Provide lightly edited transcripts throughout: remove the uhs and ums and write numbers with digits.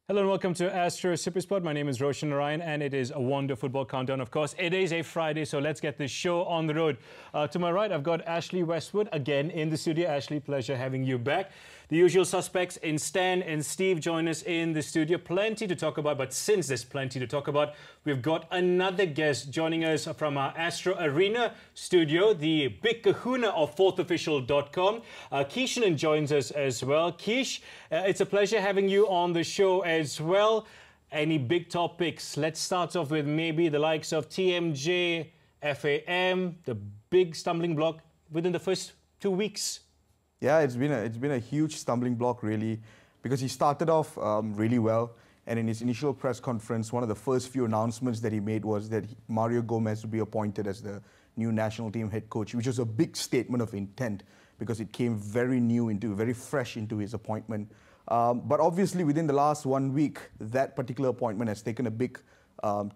Hello and welcome to Astro SuperSport. My name is Roshan Narayan and it is a Wonder Football Countdown. Of course, it is a Friday, so let's get this show on the road. To my right, I've got Ashley Westwood again in the studio. Ashley, pleasure having you back. The usual suspects in Stan and Steve join us in the studio. Plenty to talk about, but since there's plenty to talk about, we've got another guest joining us from our Astro Arena studio, the big kahuna of fourthofficial.com. Keeshanan joins us as well. Keish, it's a pleasure having you on the show as well. Any big topics? Let's start off with maybe the likes of TMJ, FAM, the big stumbling block within the first 2 weeks. Yeah, it's been a huge stumbling block really, because he started off really well, and in his initial press conference, one of the first few announcements that he made was that Mario Gomez would be appointed as the new national team head coach, which was a big statement of intent because it came very fresh into his appointment. But obviously, within the last 1 week, that particular appointment has taken a big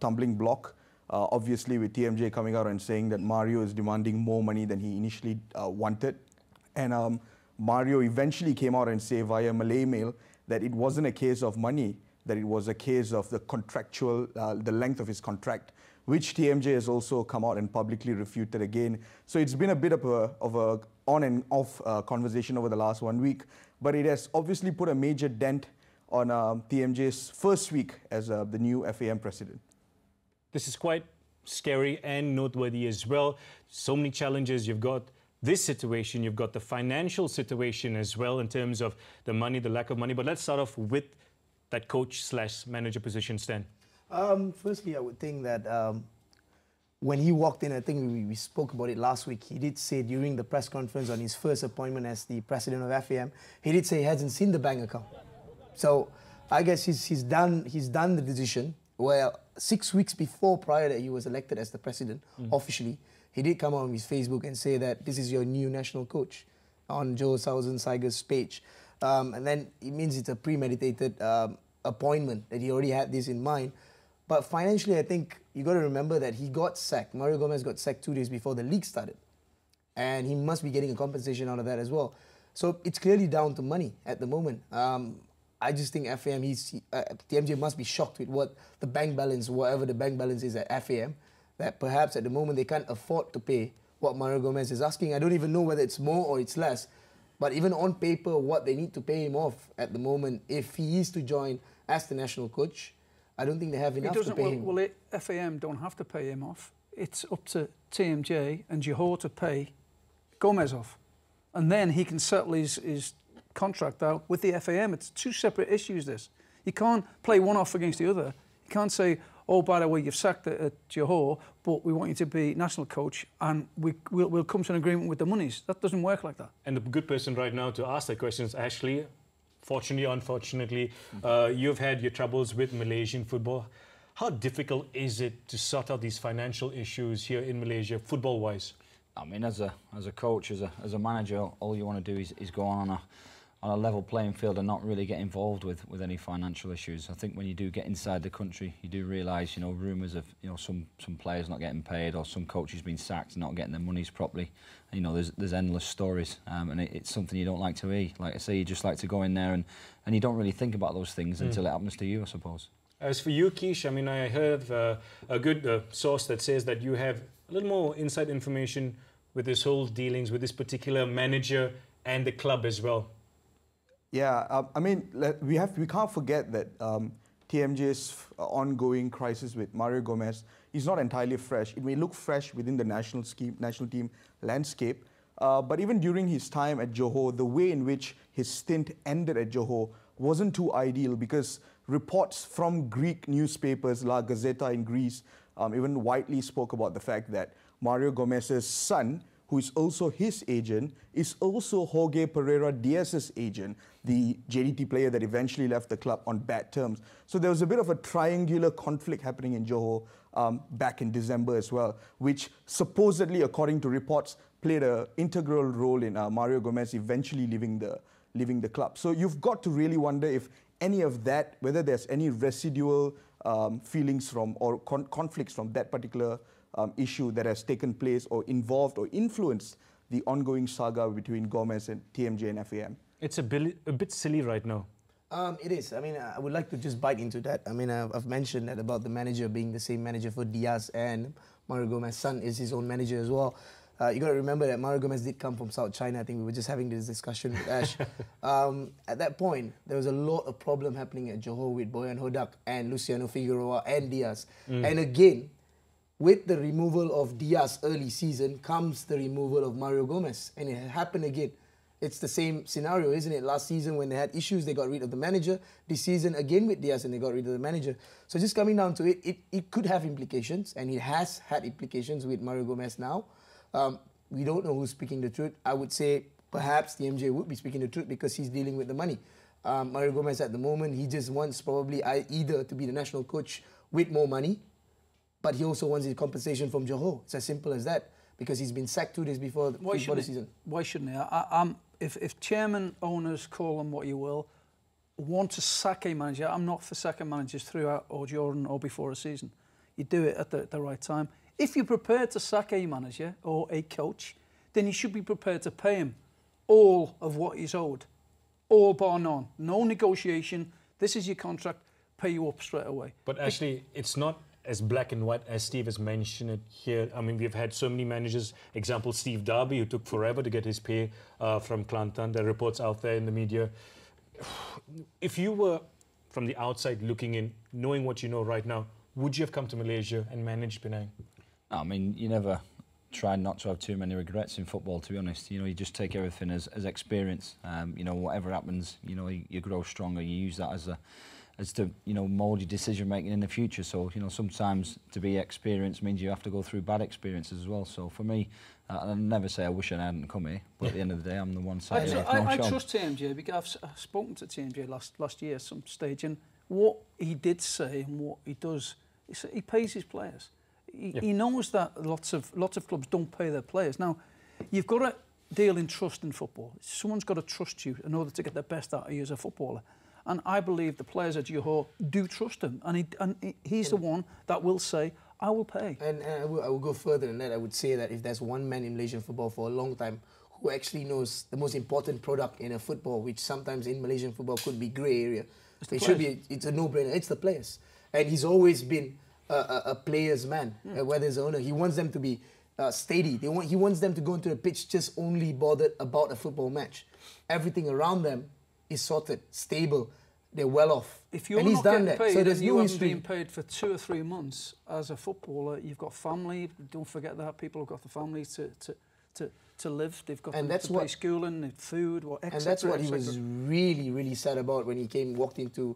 tumbling block. Obviously, with TMJ coming out and saying that Mario is demanding more money than he initially wanted. And Mario eventually came out and said via Malay mail that it wasn't a case of money, that it was a case of the contractual, the length of his contract, which TMJ has also come out and publicly refuted again. So it's been a bit of a on and off conversation over the last 1 week, but it has obviously put a major dent on TMJ's first week as the new FAM president. This is quite scary and noteworthy as well. So many challenges. You've got this situation, you've got the financial situation as well in terms of the money, the lack of money. But let's start off with that coach/manager position, Stan. Firstly, I would think that when he walked in, I think we spoke about it last week, he did say during the press conference on his first appointment as the president of FAM, he did say he hasn't seen the bank account. So I guess he's done the decision where 6 weeks prior that he was elected as the president, officially, he did come on his Facebook and say that this is your new national coach on Joe Saiger's page. And then it means it's a premeditated appointment, that he already had this in mind. But financially, I think you got to remember that he got sacked. Mario Gomez got sacked 2 days before the league started. And he must be getting a compensation out of that as well. So it's clearly down to money at the moment. I just think FAM, TMJ must be shocked with what the bank balance, whatever the bank balance is at FAM, that perhaps at the moment they can't afford to pay what Mario Gomez is asking. I don't even know whether it's more or it's less. But even on paper, what they need to pay him off at the moment, if he is to join as the national coach, I don't think they have enough to pay him. Well, FAM don't have to pay him off. It's up to TMJ and Johor to pay Gomez off. And then he can settle his contract out with the FAM. It's two separate issues, this. You can't play one off against the other. You can't say, oh, by the way, you've sacked it at Johor, but we want you to be national coach and we'll come to an agreement with the monies. That doesn't work like that. And the good person right now to ask that question is Ashley. Fortunately, unfortunately, you've had your troubles with Malaysian football. How difficult is it to sort out these financial issues here in Malaysia, football-wise? I mean, as a coach, as a manager, all you want to do is go on a level playing field and not really get involved with any financial issues. I think when you do get inside the country, you do realise, you know, rumours of, you know, some players not getting paid or some coaches being sacked and not getting their monies properly. You know, there's endless stories, and it's something you don't like to hear. Like I say, you just like to go in there and you don't really think about those things until it happens to you, I suppose. As for you, Keish, I mean, I heard a good source that says that you have a little more inside information with this whole dealings with this particular manager and the club as well. Yeah, I mean, we can't forget that TMJ's ongoing crisis with Mario Gomez is not entirely fresh. It may look fresh within the national team landscape, but even during his time at Johor, the way in which his stint ended at Johor wasn't too ideal, because reports from Greek newspapers, La Gazzetta in Greece, even widely spoke about the fact that Mario Gomez's son, who is also his agent, is also Jorge Pereira Diaz's agent, the JDT player that eventually left the club on bad terms. So there was a bit of a triangular conflict happening in Johor back in December as well, which supposedly, according to reports, played an integral role in Mario Gomez eventually leaving the club. So you've got to really wonder if any of that, whether there's any residual feelings from or conflicts from that particular issue that has taken place or involved or influenced the ongoing saga between Gomez and TMJ and FAM. It's a bit silly right now. It is. I mean, I would like to just bite into that. I mean, I've mentioned that about the manager being the same manager for Diaz, and Mario Gomez's son is his own manager as well. You got to remember that Mario Gomez did come from South China. I think we were just having this discussion with Ash. At that point, there was a lot of problem happening at Johor with Boyan Hodak and Luciano Figueroa and Diaz. And again, with the removal of Diaz early season comes the removal of Mario Gomez. And it happened again. It's the same scenario, isn't it? Last season when they had issues, they got rid of the manager. This season, again with Diaz, and they got rid of the manager. So just coming down to it, it could have implications, and it has had implications with Mario Gomez now. We don't know who's speaking the truth. I would say perhaps the MJ would be speaking the truth because he's dealing with the money. Mario Gomez at the moment, he just wants probably either to be the national coach with more money, but he also wants his compensation from Johor. It's as simple as that, because he's been sacked 2 days before the season. Why shouldn't he? If chairman, owners, call them what you will, want to sack a manager, I'm not for sacking managers throughout or during or before a season. You do it at the right time. If you're prepared to sack a manager or a coach, then you should be prepared to pay him all of what he's owed. All bar none. No negotiation. This is your contract. Pay you up straight away. But actually, it's not as black and white as Steve has mentioned it here. I mean, we've had so many managers. Example, Steve Darby, who took forever to get his pay from Kelantan. There are reports out there in the media. If you were from the outside looking in, knowing what you know right now, would you have come to Malaysia and managed Penang? I mean, you never try not to have too many regrets in football, to be honest. You know, you just take everything as experience. You know, whatever happens, you know, you grow stronger. You use that as to, you know, mould your decision making in the future. So, you know, sometimes to be experienced means you have to go through bad experiences as well. So for me, I'll never say I wish I hadn't come here, but at the end of the day, I'm the one saying I trust TMJ because I've spoken to TMJ last year at some stage, and what he did say and what he does, he pays his players. He knows that lots of clubs don't pay their players. Now, you've got to deal in trust in football. Someone's got to trust you in order to get the best out of you as a footballer. And I believe the players at Johor do trust him. And he's the one that will say, I will pay. And I will go further than that. I would say that if there's one man in Malaysian football for a long time who actually knows the most important product in a football, which sometimes in Malaysian football could be grey area, it's a no-brainer. It's the players. And he's always been a player's man, whether it's an owner. He wants them to be steady. He wants them to go into the pitch just only bothered about a football match. Everything around them is sorted, stable. They're well off. If you're not getting paid, so there's you haven't been paid for 2 or 3 months as a footballer, you've got family. Don't forget that people have got the families to live. They've got to pay schooling, food, etc. And that's what he was really, really sad about when he walked into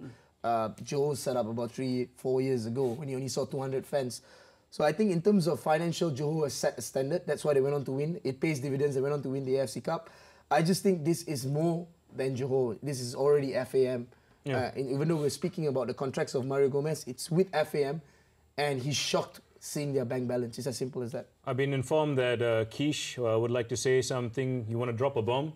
Joe's setup about 3-4 years ago when he only saw 200 fans. So I think in terms of financial, Johor has set a standard. That's why they went on to win. It pays dividends. They went on to win the AFC Cup. I just think this is more than Johor. This is already FAM. Yeah. Even though we're speaking about the contracts of Mario Gomez, it's with FAM, and he's shocked seeing their bank balance. It's as simple as that. I've been informed that Keish would like to say something. You want to drop a bomb?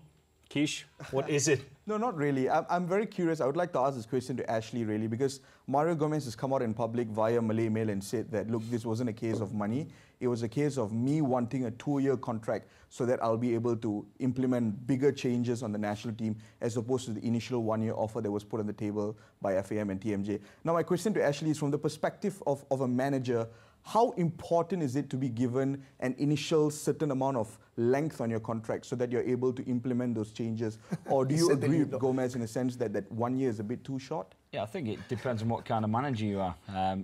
Keish, what is it? No, not really. I'm very curious. I would like to ask this question to Ashley, really, because Mario Gomez has come out in public via Malay Mail and said that, look, this wasn't a case of money. It was a case of me wanting a 2-year contract so that I'll be able to implement bigger changes on the national team as opposed to the initial 1-year offer that was put on the table by FAM and TMJ. Now, my question to Ashley is from the perspective of a manager, how important is it to be given an initial certain amount of length on your contract so that you're able to implement those changes? Or do you agree with Gomez in a sense that 1 year is a bit too short? Yeah, I think it depends on what kind of manager you are.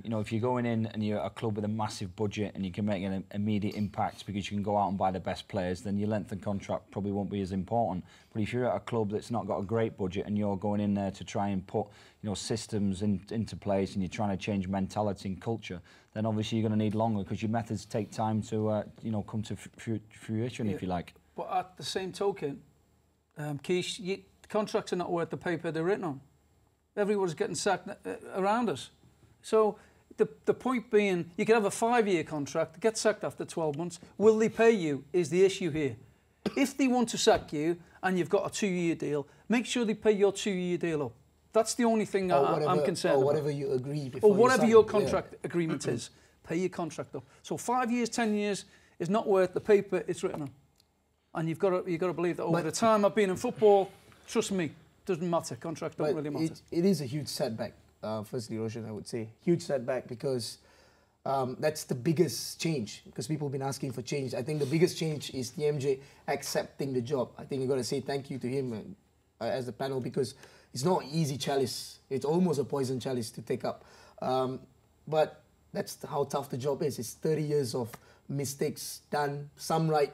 You know, if you're going in and you're a club with a massive budget and you can make an immediate impact because you can go out and buy the best players, then your length of contract probably won't be as important. But if you're at a club that's not got a great budget and you're going in there to try and put, you know, systems into place and you're trying to change mentality and culture, then obviously you're going to need longer because your methods take time to, you know, come to fruition, if you like. But at the same token, Keish, contracts are not worth the paper they're written on. Everyone's getting sacked around us. So the point being, you can have a 5-year contract, get sacked after 12 months. Will they pay you is the issue here. If they want to sack you and you've got a 2-year deal, make sure they pay your 2-year deal up. That's the only thing I'm concerned about. Or whatever you agree before or whatever you your contract agreement is, pay your contract up. So 5 years, 10 years is not worth the paper it's written on. And you've got to believe that over the time I've been in football, trust me, doesn't matter. Contract don't really matter. It is a huge setback. Firstly, Roshan, I would say huge setback because that's the biggest change. Because people have been asking for change. I think the biggest change is TMJ accepting the job. I think you got to say thank you to him as the panel because it's not an easy chalice. It's almost a poison chalice to take up. But that's how tough the job is. It's 30 years of mistakes done, some right,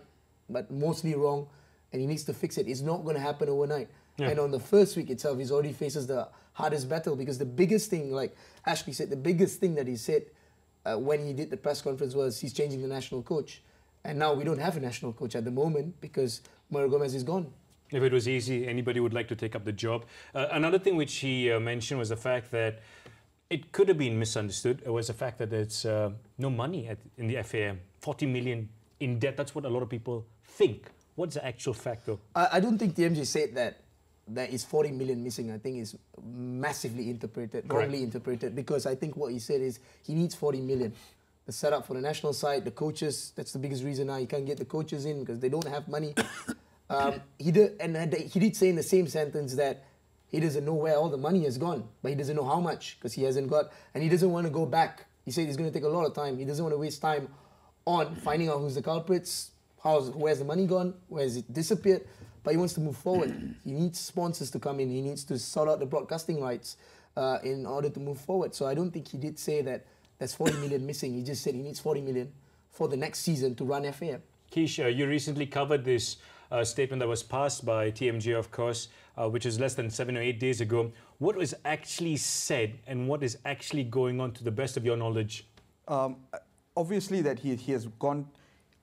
but mostly wrong, and he needs to fix it. It's not going to happen overnight. Yeah. And on the first week itself, he already faces the hardest battle because the biggest thing, like Ashley said, the biggest thing that he said when he did the press conference was he's changing the national coach. And now we don't have a national coach at the moment because Mario Gomez is gone. If it was easy, anybody would like to take up the job. Another thing which he mentioned was the fact that it could have been misunderstood. It was the fact that there's no money in the FAM. 40 million in debt. That's what a lot of people think. What's the actual fact, though? I don't think TMJ said that there is 40 million missing. I think it's massively interpreted, wrongly interpreted, because I think what he said is he needs 40 million. The setup for the national side, the coaches, that's the biggest reason now he can't get the coaches in because they don't have money. He did say in the same sentence that he doesn't know where all the money has gone, but he doesn't know how much because he hasn't got, and he doesn't want to go back. He said it's going to take a lot of time. He doesn't want to waste time on finding out who's the culprits, where's the money gone, where has it disappeared, but he wants to move forward. He needs sponsors to come in. He needs to sort out the broadcasting rights in order to move forward. So I don't think he did say that there's 40 million missing. He just said he needs 40 million for the next season to run FAM. Keisha, you recently covered this statement that was passed by TMJ, of course, which is less than 7 or 8 days ago. What was actually said and what is actually going on to the best of your knowledge? Obviously that he has gone,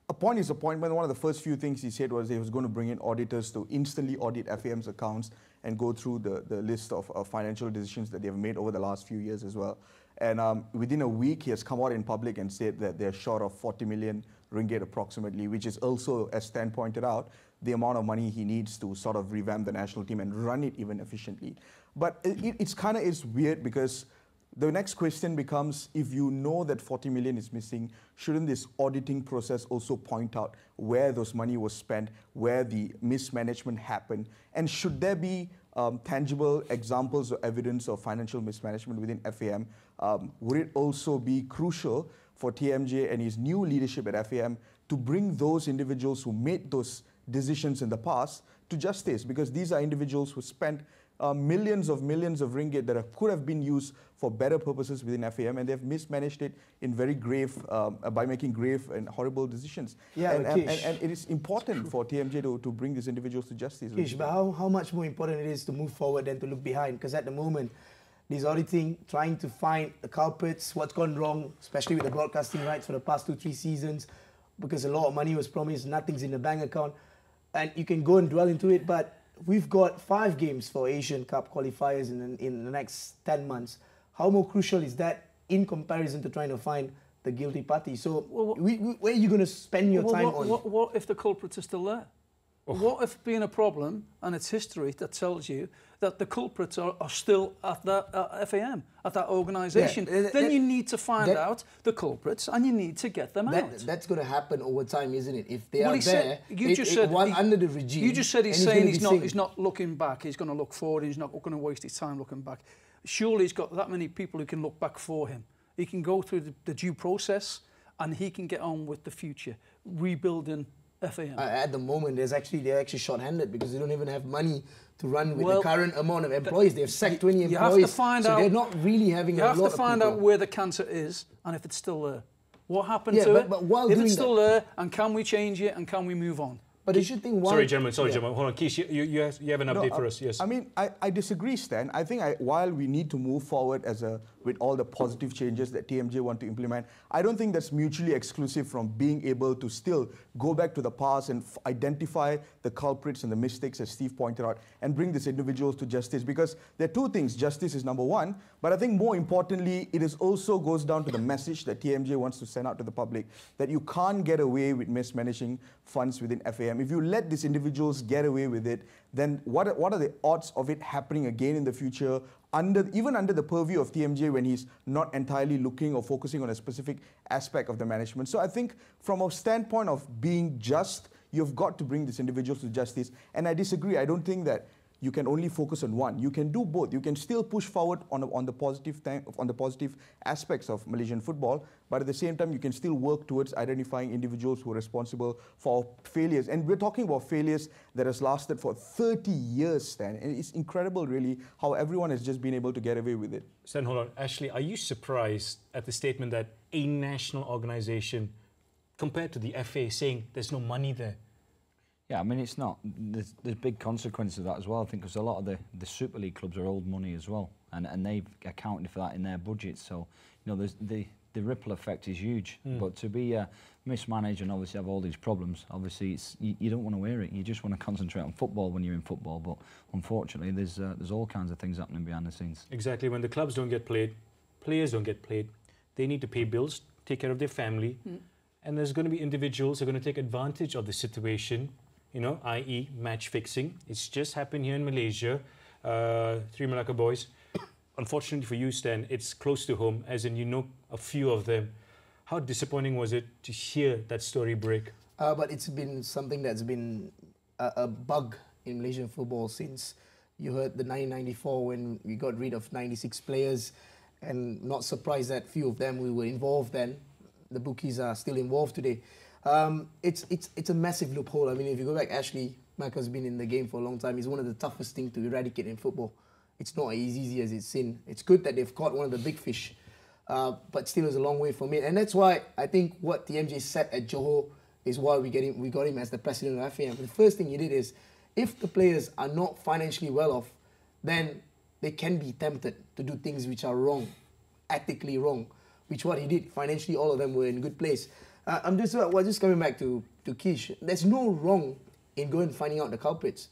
upon his appointment, one of the first few things he said was he was going to bring in auditors to instantly audit FAM's accounts and go through the list of financial decisions that they have made over the last few years as well. And within a week, he has come out in public and said that they're short of 40 million ringgit approximately, which is also, as Stan pointed out, the amount of money he needs to sort of revamp the national team and run it even efficiently. But it's kind of weird because the next question becomes, if you know that 40 million is missing, shouldn't this auditing process also point out where those money was spent, where the mismanagement happened, and should there be tangible examples or evidence of financial mismanagement within FAM? Would it also be crucial for TMJ and his new leadership at FAM to bring those individuals who made those decisions in the past to justice? Because these are individuals who spent millions of ringgit that could have been used for better purposes within FAM, and they've mismanaged it in very grave, by making grave and horrible decisions. Yeah, and it is important for TMJ to bring these individuals to justice. Kish, but how much more important it is to move forward than to look behind? Because at the moment, this auditing, trying to find the culprits, what's gone wrong, especially with the broadcasting rights for the past 2-3 seasons, because a lot of money was promised, nothing's in the bank account, and you can go and dwell into it, but we've got 5 games for Asian Cup qualifiers in the next 10 months. How more crucial is that in comparison to trying to find the guilty party? So where are you going to spend your time on? What if the culprits are still there? Oh. What if being a problem, and it's history that tells you that the culprits are still at that FAM, at that organisation? Yeah, then you need to find out the culprits and you need to get them out. That's going to happen over time, isn't it? If they are there, under the regime. You just said he's saying he's not looking back. He's going to look forward. He's not going to waste his time looking back. Surely he's got that many people who can look back for him. He can go through the due process and he can get on with the future, rebuilding FAM. At the moment, they're actually short-handed because they don't even have money to run with the current amount of employees. They've sacked 20 employees, have to find out, they're not really having a lot of people. You have to find out where the cancer is and if it's still there. What happened to it? But if it's still there, and can we change it and can we move on? But you should think... Sorry, gentlemen. Hold on. Kish, you have an update for us. Yes. I mean, I disagree, Stan. I think while we need to move forward with all the positive changes that TMJ want to implement, I don't think that's mutually exclusive from being able to still go back to the past and identify the culprits and the mistakes, as Steve pointed out, and bring these individuals to justice. Because there are 2 things. Justice is number 1, but I think more importantly, it also goes down to the message that TMJ wants to send out to the public, that you can't get away with mismanaging funds within FAM. If you let these individuals get away with it, then what are the odds of it happening again in the future, even under the purview of TMJ when he's not entirely looking or focusing on a specific aspect of the management? So I think from a standpoint of being just, you've got to bring these individuals to justice. And I disagree. I don't think that you can only focus on one. You can do both. You can still push forward on the positive aspects of Malaysian football, but at the same time, you can still work towards identifying individuals who are responsible for failures. And we're talking about failures that has lasted for 30 years, Stan. And it's incredible, really, how everyone has just been able to get away with it. Stan, hold on. Ashley, are you surprised at the statement that a national organisation, compared to the FA, saying there's no money there? Yeah, I mean, it's not. There's big consequences of that as well, I think, because a lot of the Super League clubs are old money as well, and they've accounted for that in their budgets. So, you know, the ripple effect is huge. But to be mismanaged and obviously have all these problems, obviously you don't want to hear it. You just want to concentrate on football when you're in football. But unfortunately, there's all kinds of things happening behind the scenes. Exactly. When the clubs don't get played, players don't get played. They need to pay bills, take care of their family, and there's going to be individuals who are going to take advantage of the situation. You know, i.e. match fixing. It's just happened here in Malaysia. 3 Malacca boys. Unfortunately for you, Stan, it's close to home, as in you know a few of them. How disappointing was it to hear that story break? But it's been something that's been a bug in Malaysian football since you heard the 1994 when we got rid of 96 players, and not surprised that few of them we were involved then. The bookies are still involved today. It's a massive loophole. I mean, if you go back, Ashley Macca's been in the game for a long time. It's one of the toughest things to eradicate in football. It's not as easy as it's seen. It's good that they've caught one of the big fish, but still is a long way from it. And that's why I think what TMJ said at Johor is why we got him as the president of FAM. The first thing he did is, if the players are not financially well off, then they can be tempted to do things which are wrong, ethically wrong, which what he did. Financially, all of them were in a good place. I'm just coming back to Kish. There's no wrong in going and finding out the culprits.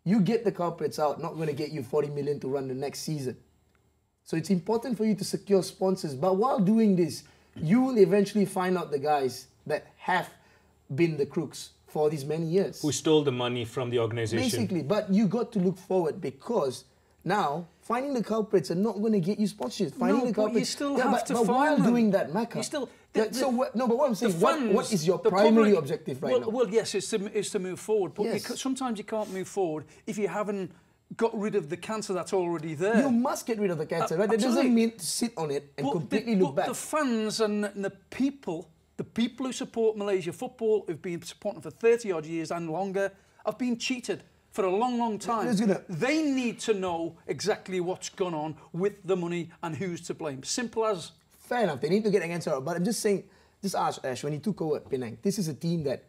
You get the culprits out, not going to get you 40 million to run the next season. So it's important for you to secure sponsors. But while doing this, you will eventually find out the guys that have been the crooks for these many years. Who stole the money from the organisation. Basically, but you got to look forward, because now finding the culprits are not going to get you sponsorships. Finding the culprits, you still have to find while them. Doing that, Macca. You still. But what I'm saying, fans, what is your primary objective right now? Well, yes, it's to move forward. But Yes. sometimes you can't move forward if you haven't got rid of the cancer that's already there. You must get rid of the cancer, right? That Absolutely. doesn't mean to sit on it and completely look back. The fans and the people who support Malaysia football, who've been supporting for 30 odd years and longer, have been cheated for a long, long time. They need to know exactly what's gone on with the money and who's to blame. Simple as. Fair enough, they need to get against her. But I'm just saying, just ask Ash, when he took over Penang, this is a team that,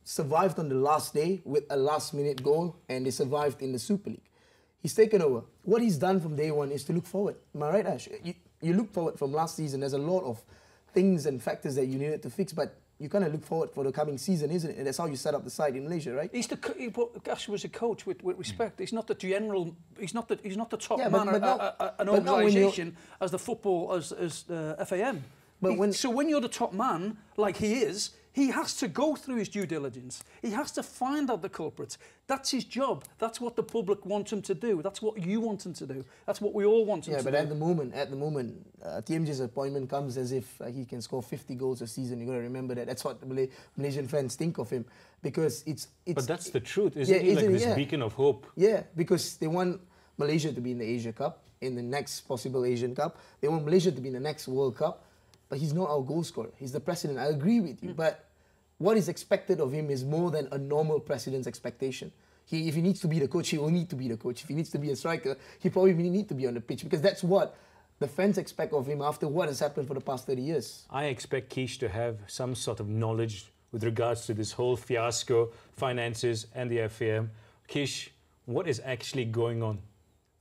survived on the last day with a last-minute goal, and they survived in the Super League. He's taken over. What he's done from day one is to look forward. Am I right, Ash? You look forward from last season. There's a lot of things and factors that you needed to fix, but you kind of look forward for the coming season, isn't it? And that's how you set up the side in Malaysia, right? Ash was a coach with respect. He's not the general. He's not the top man but at an organisation as the football as FAM. But so when you're the top man, like he is, he has to go through his due diligence. He has to find out the culprits. That's his job. That's what the public want him to do. That's what you want him to do. That's what we all want him to do. Yeah, but at the moment, TMJ's appointment comes as if he can score 50 goals a season. You've got to remember that. That's what the Malaysian fans think of him, because it's. But that's the truth, isn't he? Like this beacon of hope. Yeah, because they want Malaysia to be in the Asia Cup, in the next possible Asian Cup. They want Malaysia to be in the next World Cup. But he's not our goal scorer. He's the president. I agree with you. But what is expected of him is more than a normal president's expectation. If he needs to be the coach, he will need to be the coach. If he needs to be a striker, he probably need to be on the pitch, because that's what the fans expect of him after what has happened for the past 30 years. I expect Kish to have some sort of knowledge with regards to this whole fiasco, finances and the FAM. Kish, what is actually going on?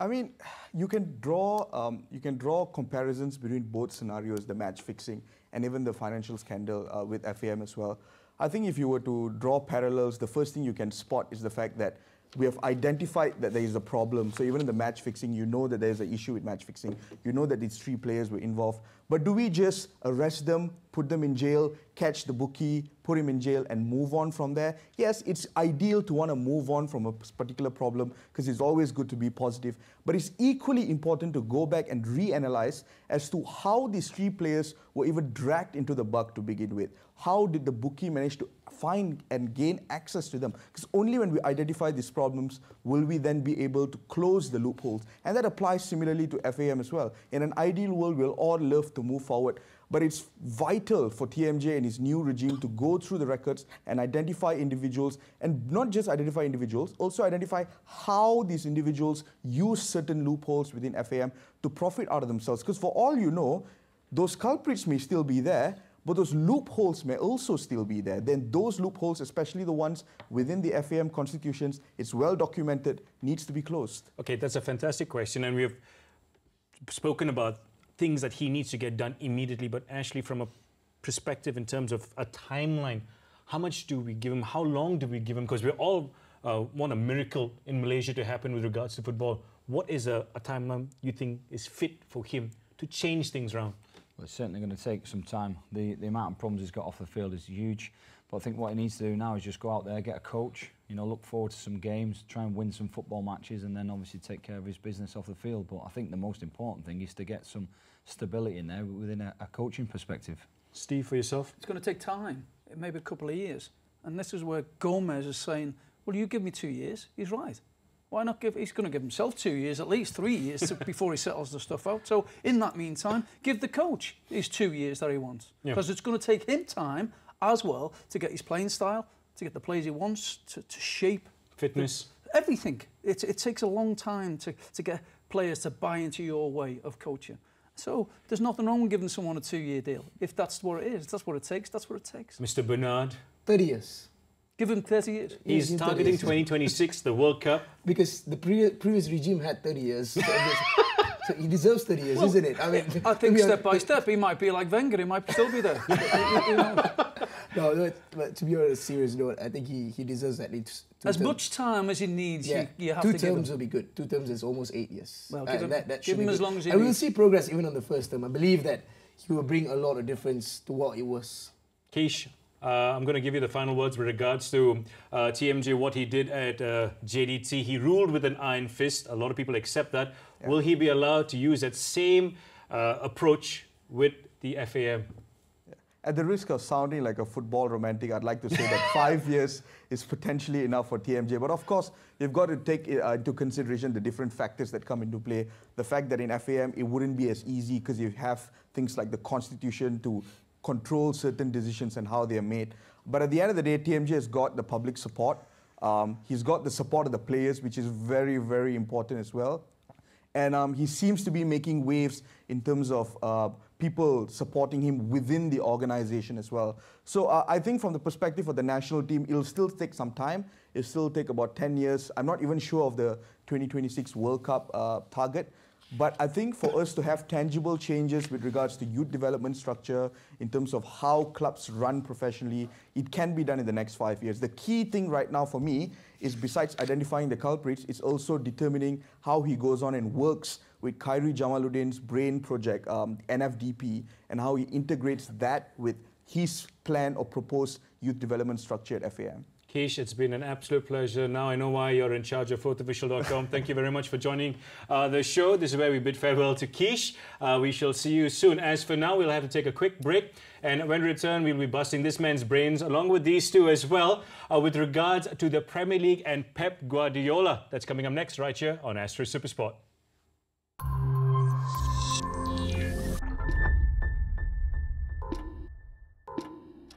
I mean, you can draw comparisons between both scenarios, the match fixing and even the financial scandal with FAM as well. I think if you were to draw parallels, the first thing you can spot is the fact that we have identified that there is a problem. So even in the match fixing, you know that there's an issue with match fixing. You know that these 3 players were involved. But do we just arrest them put them in jail, catch the bookie, put him in jail and move on from there. Yes, it's ideal to want to move on from a particular problem because it's always good to be positive. But it's equally important to go back and reanalyze as to how these 3 players were even dragged into the bug to begin with. How did the bookie manage to find and gain access to them? Because only when we identify these problems will we then be able to close the loopholes. And that applies similarly to FAM as well. In an ideal world, we'll all love to move forward. But it's vital for TMJ and his new regime to go through the records and identify individuals, and not just identify individuals, also identify how these individuals use certain loopholes within FAM to profit out of themselves. Because for all you know, those culprits may still be there, but those loopholes may also still be there. Then those loopholes, especially the ones within the FAM constitutions, it's well documented, needs to be closed. Okay, that's a fantastic question, and we've spoken about things that he needs to get done immediately, but Ashley, from a perspective in terms of a timeline, how much do we give him? How long do we give him? Because we all want a miracle in Malaysia to happen with regards to football. What is a timeline you think is fit for him to change things around? Well, it's certainly going to take some time. The amount of problems he's got off the field is huge. But I think what he needs to do now is just go out there, get a coach, you know, look forward to some games, try and win some football matches, and then obviously take care of his business off the field. But I think the most important thing is to get some stability in there within a coaching perspective. Steve, for yourself? It's going to take time, maybe a couple of years. And this is where Gomez is saying, well, you give me 2 years. He's right. Why not give... He's going to give himself 2 years, at least 3 years before he settles the stuff out. So in that meantime, give the coach his 2 years that he wants. Because it's going to take him time as well to get his playing style, to get the players he wants, to shape... Fitness. Everything. It takes a long time to get players to buy into your way of coaching. So there's nothing wrong with giving someone a 2-year deal. If that's what it is, that's what it takes, that's what it takes. Mr. Bernard? 30 years. Give him 30 years. He's targeting 2026, the World Cup. Because the previous regime had 30 years. So he deserves 30 years, isn't it? I mean, I think step by step, he might be like Wenger, he might still be there. You know. No, but to be on a serious note, I think he deserves at least 2 as terms. much time as he needs, Yeah, you have 2 to give him. 2 terms will be good. 2 terms is almost 8 years. Well, give him, that give him as long as he needs. And we'll needs. see progress even on the first term. I believe that he will bring a lot of difference to what it was. Keish, I'm going to give you the final words with regards to TMJ, what he did at JDT. He ruled with an iron fist. A lot of people accept that. Yeah. Will he be allowed to use that same approach with the FAM? At the risk of sounding like a football romantic, I'd like to say that 5 years is potentially enough for TMJ. But of course, you've got to take into consideration the different factors that come into play. The fact that in FAM, it wouldn't be as easy because you have things like the constitution to control certain decisions and how they are made. But at the end of the day, TMJ has got the public support. He's got the support of the players, which is very, very important as well. And he seems to be making waves in terms of people supporting him within the organization as well. So I think from the perspective of the national team, it'll still take some time. It'll still take about 10 years. I'm not even sure of the 2026 World Cup target. But I think for us to have tangible changes with regards to youth development structure, in terms of how clubs run professionally, it can be done in the next 5 years. The key thing right now for me is, besides identifying the culprits, it's also determining how he goes on and works with Khairi Jamaluddin's BRAIN project, NFDP, and how he integrates that with his plan or proposed youth development structure at FAM. Keish, it's been an absolute pleasure. Now I know why you're in charge of fourthofficial.com. Thank you very much for joining the show. This is where we bid farewell to Keish. We shall see you soon. As for now, we'll have to take a quick break. And when we return, we'll be busting this man's brains, along with these two as well, with regards to the Premier League and Pep Guardiola. That's coming up next, right here on Astro SuperSport.